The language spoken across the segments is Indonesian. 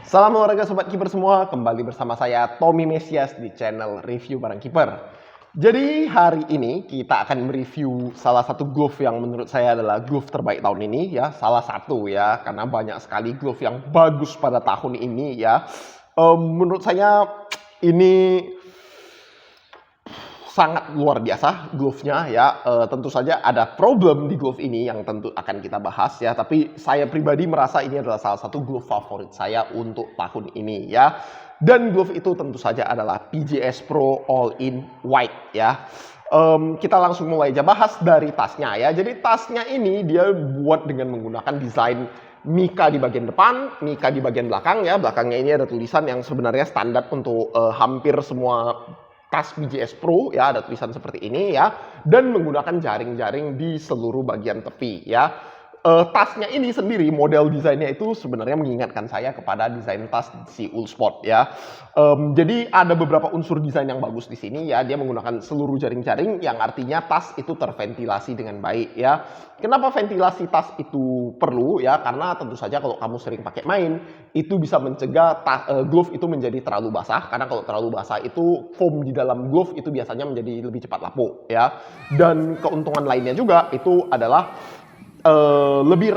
Salam olahraga sobat kiper semua, kembali bersama saya Tommy Mesias di channel review barang kiper. Jadi hari ini kita akan mereview salah satu glove yang menurut saya adalah glove terbaik tahun ini ya, salah satu ya, karena banyak sekali glove yang bagus pada tahun ini ya. Menurut saya ini sangat luar biasa glove-nya ya. Tentu saja ada problem di glove ini yang tentu akan kita bahas ya. Tapi saya pribadi merasa ini adalah salah satu glove favorit saya untuk tahun ini ya. Dan glove itu tentu saja adalah PJS Pro All In White ya. Kita langsung mulai aja bahas dari tasnya ya. Jadi tasnya ini dia buat dengan menggunakan desain Mika di bagian depan, Mika di bagian belakang ya. Belakangnya ini ada tulisan yang sebenarnya standar untuk hampir semua tas PJS Pro ya, ada tulisan seperti ini ya, dan menggunakan jaring-jaring di seluruh bagian tepi ya. Tasnya ini sendiri model desainnya itu sebenarnya mengingatkan saya kepada desain tas si Uhlsport ya. Jadi ada beberapa unsur desain yang bagus di sini ya. Dia menggunakan seluruh jaring-jaring yang artinya tas itu terventilasi dengan baik ya. Kenapa ventilasi tas itu perlu ya? Karena tentu saja kalau kamu sering pakai main itu bisa mencegah glove itu menjadi terlalu basah. Karena kalau terlalu basah itu foam di dalam glove itu biasanya menjadi lebih cepat lapuk ya. Dan keuntungan lainnya juga itu adalah lebih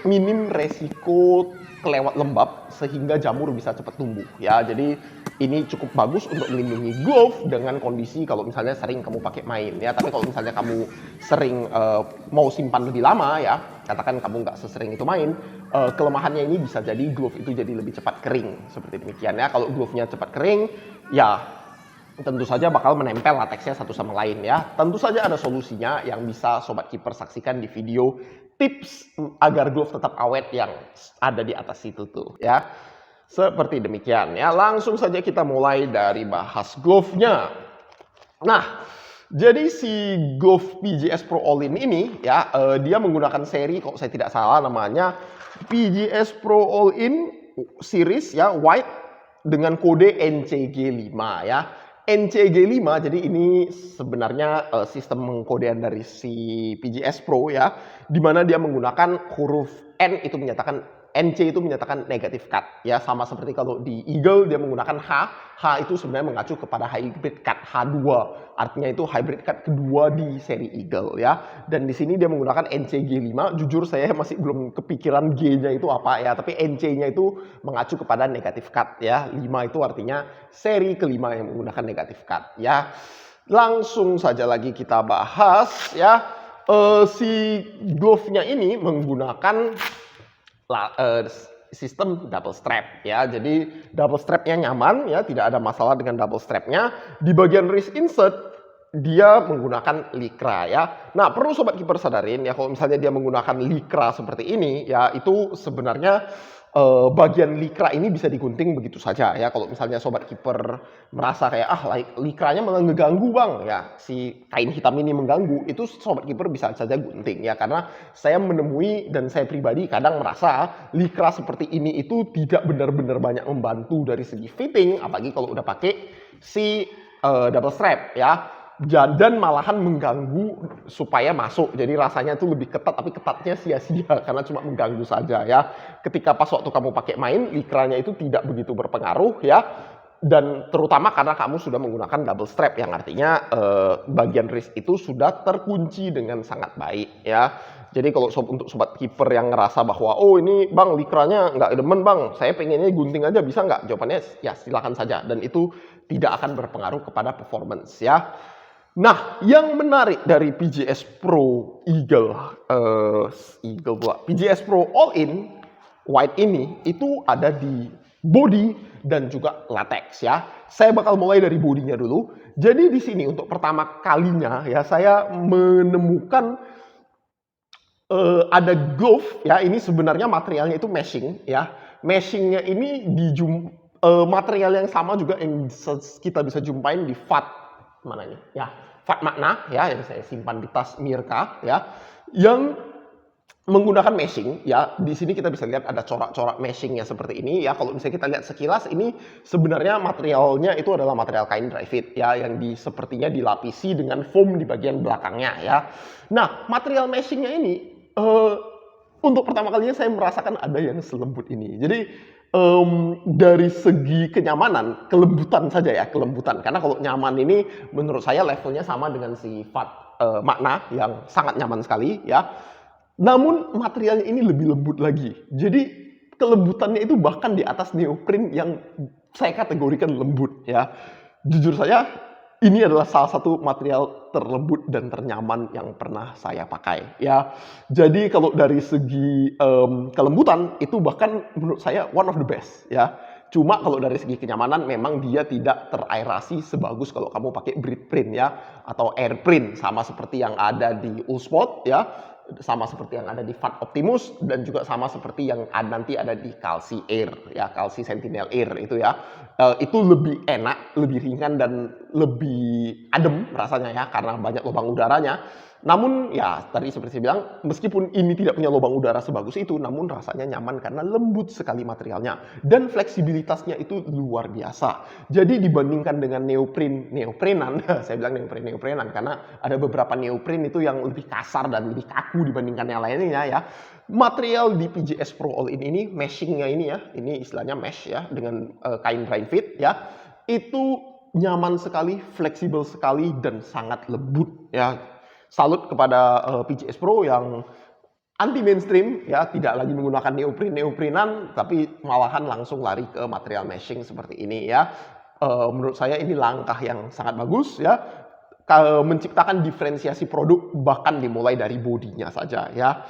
minim resiko kelewat lembab sehingga jamur bisa cepat tumbuh ya. Jadi ini cukup bagus untuk melindungi glove dengan kondisi kalau misalnya sering kamu pakai main ya. Tapi kalau misalnya kamu sering mau simpan lebih lama ya, katakan kamu nggak sesering itu main, kelemahannya ini bisa jadi glove itu jadi lebih cepat kering seperti demikian ya. Kalau glove-nya cepat kering ya tentu saja bakal menempel lateksnya satu sama lain ya. Tentu saja ada solusinya yang bisa sobat kiper saksikan di video tips agar glove tetap awet yang ada di atas itu tuh ya. Seperti demikian ya. Langsung saja kita mulai dari bahas glove-nya. Nah, jadi si glove PJS Pro All In ini ya, dia menggunakan seri kalau saya tidak salah namanya PJS Pro All In series ya, white dengan kode NCG5 ya. NCG5, jadi ini sebenarnya sistem pengkodean dari si PJS Pro ya, di mana dia menggunakan huruf N itu menyatakan NC itu menyatakan negative cut ya, sama seperti kalau di Eagle dia menggunakan H. H itu sebenarnya mengacu kepada hybrid cut H2, artinya itu hybrid cut kedua di seri Eagle ya. Dan di sini dia menggunakan NCG5. Jujur saya masih belum kepikiran G-nya itu apa ya, tapi NC-nya itu mengacu kepada negative cut ya. 5 itu artinya seri kelima yang menggunakan negative cut ya. Langsung saja lagi kita bahas ya. Si glove-nya ini menggunakan sistem double strap ya. Jadi double strapnya nyaman ya, tidak ada masalah dengan double strapnya. Di bagian wrist insert dia menggunakan Lycra ya. Nah, perlu sobat kiper sadarin ya, kalau misalnya dia menggunakan Lycra seperti ini ya, itu sebenarnya bagian Lycra ini bisa digunting begitu saja ya. Kalau misalnya sobat kiper merasa kayak Lycranya malah ngeganggu bang ya, si kain hitam ini mengganggu, itu sobat kiper bisa saja gunting ya. Karena saya menemui dan saya pribadi kadang merasa Lycra seperti ini itu tidak benar-benar banyak membantu dari segi fitting, apalagi kalau udah pakai si double strap ya. Dan malahan mengganggu supaya masuk. Jadi rasanya tuh lebih ketat, tapi ketatnya sia-sia karena cuma mengganggu saja ya. Ketika pas waktu kamu pakai main, Lycranya itu tidak begitu berpengaruh ya. Dan terutama karena kamu sudah menggunakan double strap yang artinya bagian wrist itu sudah terkunci dengan sangat baik ya. Jadi kalau untuk sobat kiper yang ngerasa bahwa oh ini bang Lycranya nggak demen bang, saya pengennya gunting aja bisa nggak? Jawabannya ya silakan saja, dan itu tidak akan berpengaruh kepada performance ya. Nah, yang menarik dari PJS Pro PJS Pro All In White ini itu ada di body dan juga latex ya. Saya bakal mulai dari bodinya dulu. Jadi di sini untuk pertama kalinya ya saya menemukan ada glove ya. Ini sebenarnya materialnya itu meshing ya. Meshingnya ini material yang sama juga yang kita bisa jumpain di FAT mananya ya, Fat Makna ya, yang saya simpan di tas Mirka ya, yang menggunakan meshing ya. Di sini kita bisa lihat ada corak-corak meshingnya seperti ini ya. Kalau misalnya kita lihat sekilas, ini sebenarnya materialnya itu adalah material kain dry fit ya, yang sepertinya dilapisi dengan foam di bagian belakangnya ya. Nah, material meshingnya ini untuk pertama kalinya saya merasakan ada yang selembut ini. Jadi Dari segi kenyamanan, kelembutan saja ya, kelembutan. Karena kalau nyaman ini menurut saya levelnya sama dengan sifat makna yang sangat nyaman sekali ya. Namun materialnya ini lebih lembut lagi. Jadi kelembutannya itu bahkan di atas neoprene yang saya kategorikan lembut ya. Jujur saja ini adalah salah satu material terlembut dan ternyaman yang pernah saya pakai ya. Jadi kalau dari segi kelembutan itu bahkan menurut saya one of the best ya. Cuma kalau dari segi kenyamanan memang dia tidak teraerasi sebagus kalau kamu pakai Breathe Print ya atau Air Print, sama seperti yang ada di Ulsport ya, sama seperti yang ada di Fat Optimus, dan juga sama seperti yang nanti ada di Calci Air ya, Calci Sentinel Air itu ya. Itu lebih enak, lebih ringan dan lebih adem rasanya ya karena banyak lubang udaranya. Namun ya tadi seperti saya bilang, meskipun ini tidak punya lubang udara sebagus itu, namun rasanya nyaman karena lembut sekali materialnya dan fleksibilitasnya itu luar biasa. Jadi dibandingkan dengan neoprenan, saya bilang neoprenan karena ada beberapa neoprene itu yang lebih kasar dan lebih kaku dibandingkan yang lainnya ya. Material di PJS Pro All-in ini, meshingnya ini ya, ini istilahnya mesh ya, dengan kain dry fit ya, itu nyaman sekali, fleksibel sekali, dan sangat lembut ya. Salut kepada PJS Pro yang anti mainstream ya, tidak lagi menggunakan neoprenan, tapi malahan langsung lari ke material meshing seperti ini ya. Menurut saya ini langkah yang sangat bagus ya, menciptakan diferensiasi produk bahkan dimulai dari bodinya saja ya.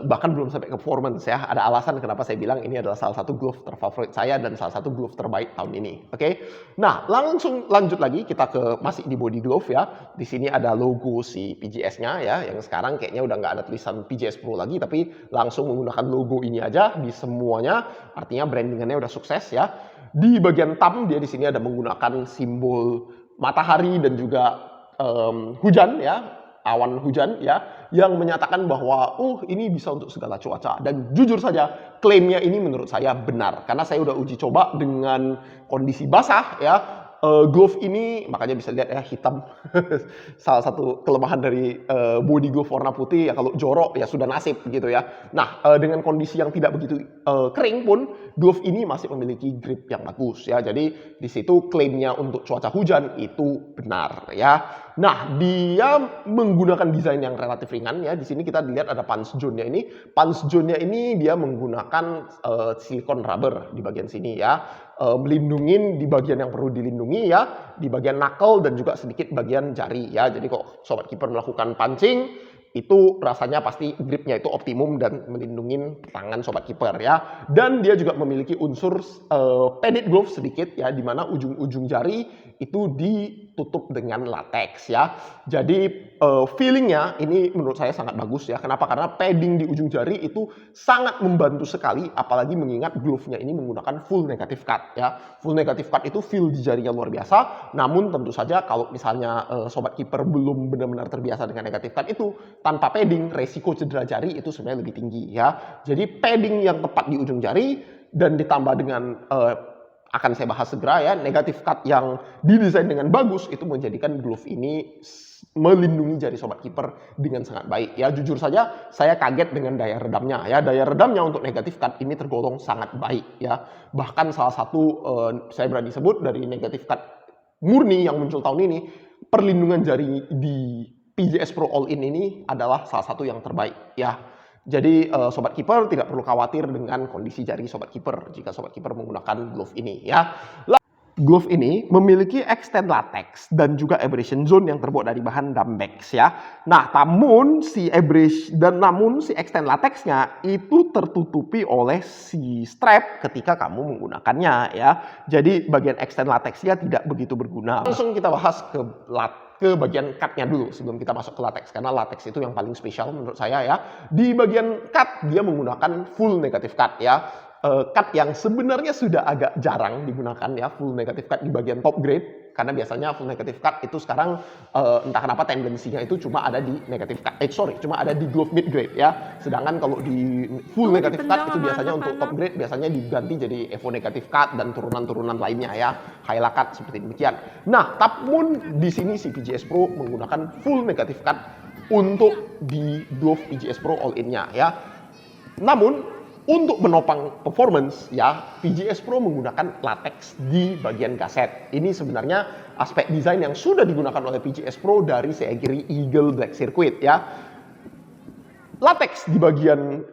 Bahkan belum sampai ke performance ya. Ada alasan kenapa saya bilang ini adalah salah satu glove terfavorit saya dan salah satu glove terbaik tahun ini. Oke. Nah, langsung lanjut lagi kita ke masih di body glove ya. Di sini ada logo si PJS-nya ya, yang sekarang kayaknya udah nggak ada tulisan PJS Pro lagi, tapi langsung menggunakan logo ini aja di semuanya. Artinya brandingannya udah sukses ya. Di bagian thumb dia di sini ada menggunakan simbol matahari dan juga hujan ya, awan hujan ya, yang menyatakan bahwa ini bisa untuk segala cuaca. Dan jujur saja klaimnya ini menurut saya benar karena saya udah uji coba dengan kondisi basah ya. Glove ini makanya bisa lihat ya, hitam. Salah satu kelemahan dari body glove warna putih ya, kalau jorok ya sudah nasib gitu ya. Nah, dengan kondisi yang tidak begitu kering pun glove ini masih memiliki grip yang bagus ya. Jadi di situ klaimnya untuk cuaca hujan itu benar ya. Nah, dia menggunakan desain yang relatif ringan ya. Di sini kita lihat ada punch zone-nya ini. Punch zone-nya ini dia menggunakan silikon rubber di bagian sini ya. Melindungi di bagian yang perlu dilindungi ya, di bagian knuckle dan juga sedikit bagian jari ya. Jadi kok sobat keeper melakukan punching, itu rasanya pasti gripnya itu optimum dan melindungi tangan sobat keeper ya. Dan dia juga memiliki unsur padded glove sedikit ya, di mana ujung-ujung jari itu ditutup dengan latex ya. Jadi feelingnya ini menurut saya sangat bagus ya. Kenapa? Karena padding di ujung jari itu sangat membantu sekali, apalagi mengingat glove-nya ini menggunakan full negative cut ya. Full negative cut itu feel di jarinya luar biasa. Namun tentu saja kalau misalnya sobat keeper belum benar-benar terbiasa dengan negative cut itu, tanpa padding resiko cedera jari itu sebenarnya lebih tinggi ya. Jadi padding yang tepat di ujung jari dan ditambah dengan akan saya bahas segera ya, negative cut yang didesain dengan bagus itu menjadikan glove ini melindungi jari sobat keeper dengan sangat baik ya. Jujur saja saya kaget dengan daya redamnya ya. Daya redamnya untuk negative cut ini tergolong sangat baik ya. Bahkan salah satu saya berani sebut dari negative cut murni yang muncul tahun ini, perlindungan jari di PJS Pro All-in ini adalah salah satu yang terbaik ya. Jadi sobat keeper tidak perlu khawatir dengan kondisi jari sobat keeper jika sobat keeper menggunakan glove ini ya. Glove ini memiliki extend latex dan juga abrasion zone yang terbuat dari bahan Dambex ya. Nah, namun si extend latexnya itu tertutupi oleh si strap ketika kamu menggunakannya ya. Jadi bagian extend latexnya tidak begitu berguna. Langsung kita bahas ke bagian cutnya dulu sebelum kita masuk ke latex, karena latex itu yang paling spesial menurut saya ya. Di bagian cut dia menggunakan full negative cut ya. Cut yang sebenarnya sudah agak jarang digunakan ya, full negative cut di bagian top grade, karena biasanya full negative cut itu sekarang entah kenapa tendensinya itu cuma ada di negative cut, cuma ada di glove mid grade ya. Sedangkan kalau di full negative cut itu biasanya untuk top grade biasanya diganti jadi evo negative cut dan turunan-turunan lainnya ya, Hyla cut seperti demikian. Nah, namun di sini si PJS Pro menggunakan full negative cut untuk di glove PJS Pro All-in-nya ya. Namun Untuk menopang performance ya, PGS Pro menggunakan latex di bagian gaset. Ini sebenarnya aspek desain yang sudah digunakan oleh PGS Pro dari seri Eagle Black Circuit ya. Latex di bagian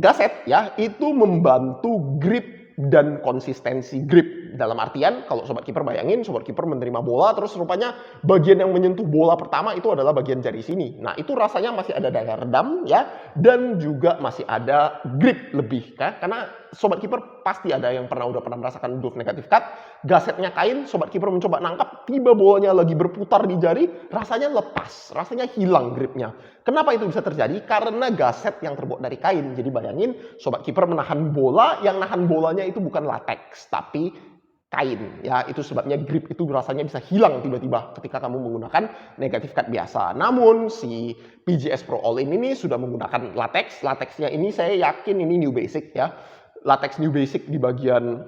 gaset ya itu membantu grip dan konsistensi grip. Dalam artian kalau sobat kiper bayangin sobat kiper menerima bola terus rupanya bagian yang menyentuh bola pertama itu adalah bagian jari sini. Nah, itu rasanya masih ada daya redam ya dan juga masih ada grip lebih kan? Karena sobat kiper pasti ada yang udah pernah merasakan glove negative cut, gasetnya kain, sobat kiper mencoba nangkap, tiba bolanya lagi berputar di jari, rasanya lepas, rasanya hilang gripnya. Kenapa itu bisa terjadi? Karena gaset yang terbuat dari kain. Jadi bayangin sobat kiper menahan bola, yang nahan bolanya itu bukan latex tapi kain ya, itu sebabnya grip itu rasanya bisa hilang tiba-tiba ketika kamu menggunakan negative cut biasa. Namun si PGS Pro All-in ini sudah menggunakan latex. Latexnya ini saya yakin ini new basic ya. Latex new basic di bagian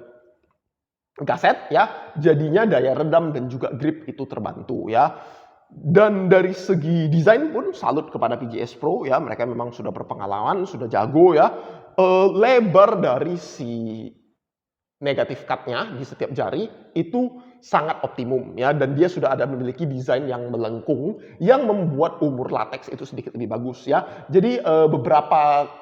gaset ya, jadinya daya redam dan juga grip itu terbantu ya. Dan dari segi desain pun salut kepada PGS Pro ya, mereka memang sudah berpengalaman, sudah jago ya. Lebar dari si negative cut-nya di setiap jari itu sangat optimum ya, dan dia sudah ada memiliki desain yang melengkung yang membuat umur latex itu sedikit lebih bagus ya. Jadi beberapa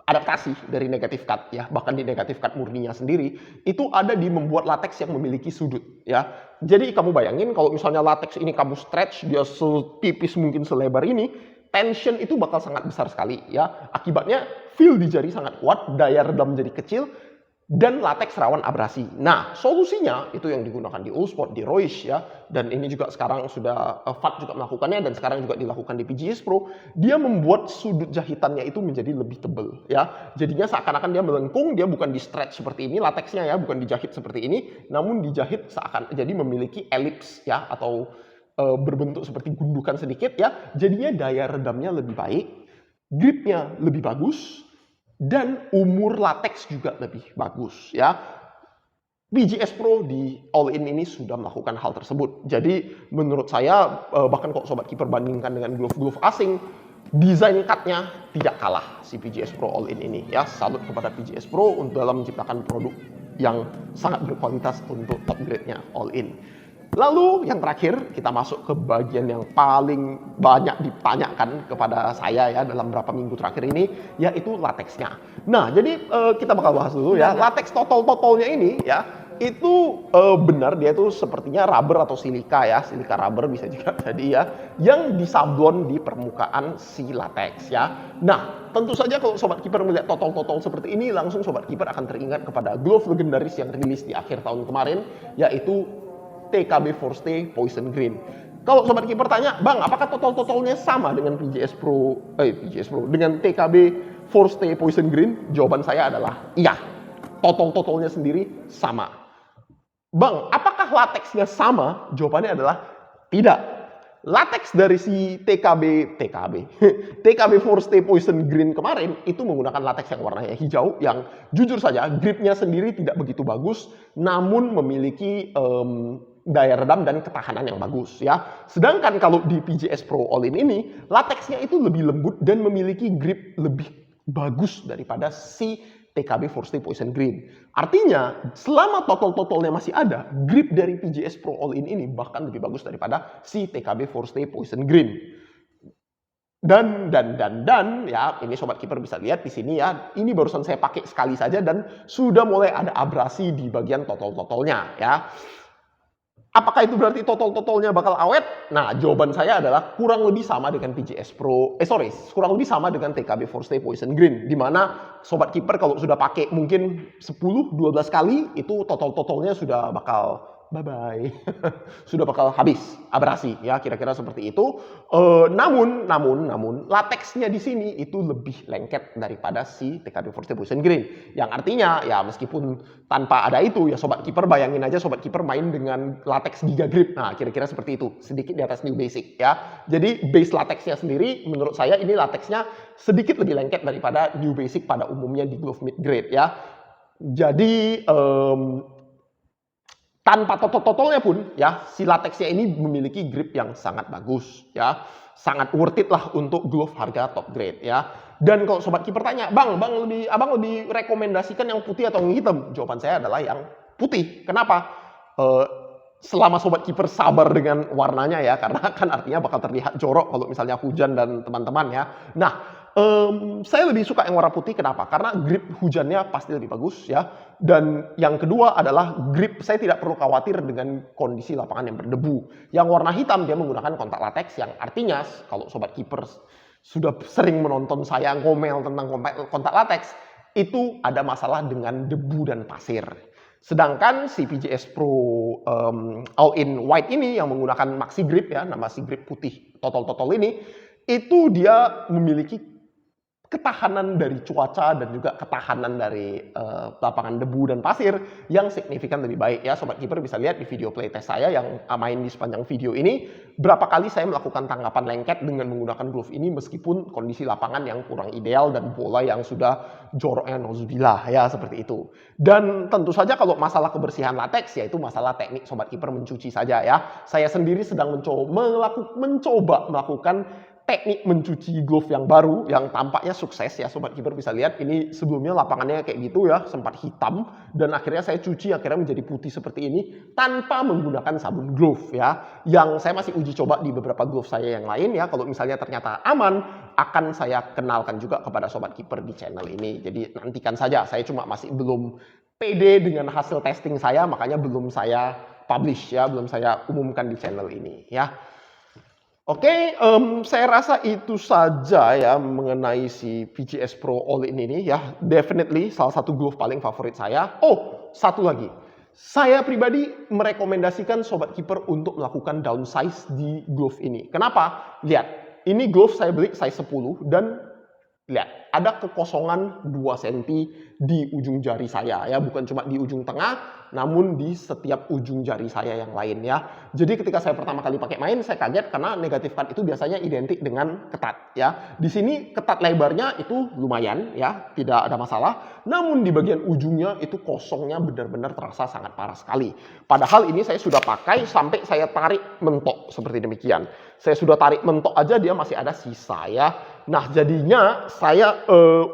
adaptasi dari negative cut ya, bahkan di negative cut murninya sendiri itu ada di membuat latex yang memiliki sudut ya. Jadi kamu bayangin kalau misalnya latex ini kamu stretch dia setipis mungkin selebar ini, tension itu bakal sangat besar sekali ya. Akibatnya feel di jari sangat kuat, daya redam jadi kecil, dan latex rawan abrasi. Nah, solusinya itu yang digunakan di Allsport, di Reusch ya, dan ini juga sekarang sudah FAT juga melakukannya dan sekarang juga dilakukan di PGS Pro. Dia membuat sudut jahitannya itu menjadi lebih tebal ya. Jadinya seakan-akan dia melengkung, dia bukan di stretch seperti ini latexnya ya, bukan dijahit seperti ini, namun dijahit seakan jadi memiliki elips ya, atau berbentuk seperti gundukan sedikit ya. Jadinya daya redamnya lebih baik, gripnya lebih bagus, dan umur latex juga lebih bagus ya. PGS Pro di All-in ini sudah melakukan hal tersebut. Jadi menurut saya bahkan kalau sobat kiper bandingkan dengan glove-glove asing, desain cut-nya tidak kalah si PGS Pro All-in ini ya. Salut kepada PGS Pro untuk dalam menciptakan produk yang sangat berkualitas untuk top grade-nya All-in. Lalu yang terakhir kita masuk ke bagian yang paling banyak ditanyakan kepada saya ya dalam beberapa minggu terakhir ini, yaitu latexnya. Nah, jadi kita bakal bahas dulu ya. Latex totol-totolnya ini ya, itu benar dia itu sepertinya rubber atau silika ya, silika rubber bisa juga jadi ya, yang disablon di permukaan si latex ya. Nah, tentu saja kalau sobat kiper melihat totol-totol seperti ini, langsung sobat kiper akan teringat kepada glove legendaris yang rilis di akhir tahun kemarin, yaitu TKB Forstay Poison Green. Kalau sobat kiper tanya, Bang, apakah totol-totolnya sama dengan PGS Pro dengan TKB Forstay Poison Green? Jawaban saya adalah iya. Totol-totolnya sendiri sama. Bang, apakah latexnya sama? Jawabannya adalah tidak. Latex dari si TKB Forstay Poison Green kemarin itu menggunakan latex yang warnanya hijau, yang jujur saja gripnya sendiri tidak begitu bagus, namun memiliki daya redam dan ketahanan yang bagus ya. Sedangkan kalau di PGS Pro All-in ini, latexnya itu lebih lembut dan memiliki grip lebih bagus daripada si TKB Forstay Poison Green. Artinya, selama totol-totolnya masih ada, grip dari PGS Pro All-in ini bahkan lebih bagus daripada si TKB Forstay Poison Green. Dan ya, ini sobat kiper bisa lihat di sini ya, ini barusan saya pakai sekali saja dan sudah mulai ada abrasi di bagian totol-totolnya ya. Apakah itu berarti totol-totolnya bakal awet? Nah, jawaban saya adalah kurang lebih sama dengan PGS Pro, kurang lebih sama dengan TKB Forstay Poison Green, di mana sobat kiper kalau sudah pakai mungkin 10-12 kali, itu totol-totolnya sudah bakal bye-bye. Sudah bakal habis, abrasi ya, kira-kira seperti itu. Namun latexnya di sini itu lebih lengket daripada si TKB Forstay Poison Green. Yang artinya ya meskipun tanpa ada itu ya sobat kiper bayangin aja sobat kiper main dengan latex Giga Grip. Nah, kira-kira seperti itu, sedikit di atas new basic ya. Jadi base latexnya sendiri menurut saya ini latexnya sedikit lebih lengket daripada new basic pada umumnya di glove mid grade ya. Jadi tanpa totol-totolnya pun ya si latexnya ini memiliki grip yang sangat bagus ya, sangat worth it lah untuk glove harga top grade ya. Dan kalau sobat kiper tanya, abang lebih rekomendasikan yang putih atau yang hitam? Jawaban saya adalah yang putih. Kenapa? Selama sobat kiper sabar dengan warnanya ya, karena kan artinya bakal terlihat jorok kalau misalnya hujan dan teman-teman ya. Nah, saya lebih suka yang warna putih. Kenapa? Karena grip hujannya pasti lebih bagus ya. Dan yang kedua adalah grip, saya tidak perlu khawatir dengan kondisi lapangan yang berdebu. Yang warna hitam dia menggunakan kontak latex, yang artinya kalau sobat kiper sudah sering menonton saya ngomel tentang kontak latex, itu ada masalah dengan debu dan pasir. Sedangkan si PGS Pro All-in White ini yang menggunakan Maxi Grip ya, nama Maxi Grip putih totol-totol ini, itu dia memiliki ketahanan dari cuaca dan juga ketahanan dari lapangan debu dan pasir yang signifikan lebih baik ya. Sobat kiper bisa lihat di video playtest saya yang main di sepanjang video ini, berapa kali saya melakukan tangkapan lengket dengan menggunakan glove ini meskipun kondisi lapangan yang kurang ideal dan bola yang sudah joroknya nauzubillah ya, seperti itu. Dan tentu saja kalau masalah kebersihan latex ya itu masalah teknik sobat kiper mencuci saja ya. Saya sendiri sedang mencoba melakukan teknik mencuci glove yang baru yang tampaknya sukses ya. Sobat kiper bisa lihat ini sebelumnya lapangannya kayak gitu ya, sempat hitam dan akhirnya saya cuci akhirnya menjadi putih seperti ini tanpa menggunakan sabun glove ya. Yang saya masih uji coba di beberapa glove saya yang lain ya. Kalau misalnya ternyata aman, akan saya kenalkan juga kepada sobat kiper di channel ini. Jadi nantikan saja, saya cuma masih belum pede dengan hasil testing saya, makanya belum saya publish ya, belum saya umumkan di channel ini ya. Oke, saya rasa itu saja ya mengenai si PGS Pro All-in ini ya. Definitely salah satu glove paling favorit saya. Oh, satu lagi. Saya pribadi merekomendasikan sobat kiper untuk melakukan downsize di glove ini. Kenapa? Lihat, ini glove saya beli size 10 dan lihat, ada kekosongan 2 cm di ujung jari saya ya, bukan cuma di ujung tengah, namun di setiap ujung jari saya yang lain ya. Jadi ketika saya pertama kali pakai main, saya kaget karena negatif cut itu biasanya identik dengan ketat ya. Di sini ketat lebarnya itu lumayan ya, tidak ada masalah. Namun di bagian ujungnya itu kosongnya benar-benar terasa sangat parah sekali. Padahal ini saya sudah pakai sampai saya tarik mentok seperti demikian. Saya sudah tarik mentok aja dia masih ada sisa ya. Nah jadinya saya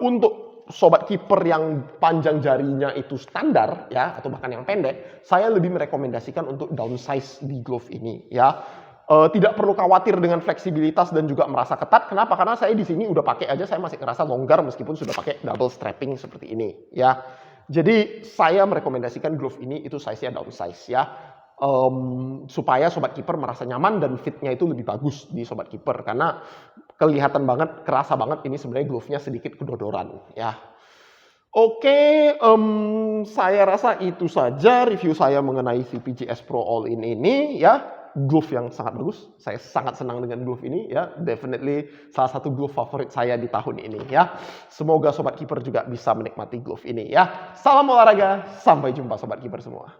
untuk sobat kiper yang panjang jarinya itu standar ya atau bahkan yang pendek, saya lebih merekomendasikan untuk downsize di glove ini ya. Tidak perlu khawatir dengan fleksibilitas dan juga merasa ketat. Kenapa? Karena saya di sini udah pakai aja saya masih ngerasa longgar meskipun sudah pakai double strapping seperti ini ya. Jadi saya merekomendasikan glove ini itu size-nya downsize ya. Supaya sobat kiper merasa nyaman dan fitnya itu lebih bagus di sobat kiper karena kelihatan banget, kerasa banget ini sebenarnya glove-nya sedikit kedodoran ya. Oke, saya rasa itu saja review saya mengenai si PGS Pro All-in ini ya. Glove yang sangat bagus, saya sangat senang dengan glove ini ya. Definitely salah satu glove favorit saya di tahun ini ya. Semoga sobat kiper juga bisa menikmati glove ini ya. Salam olahraga, sampai jumpa sobat kiper semua.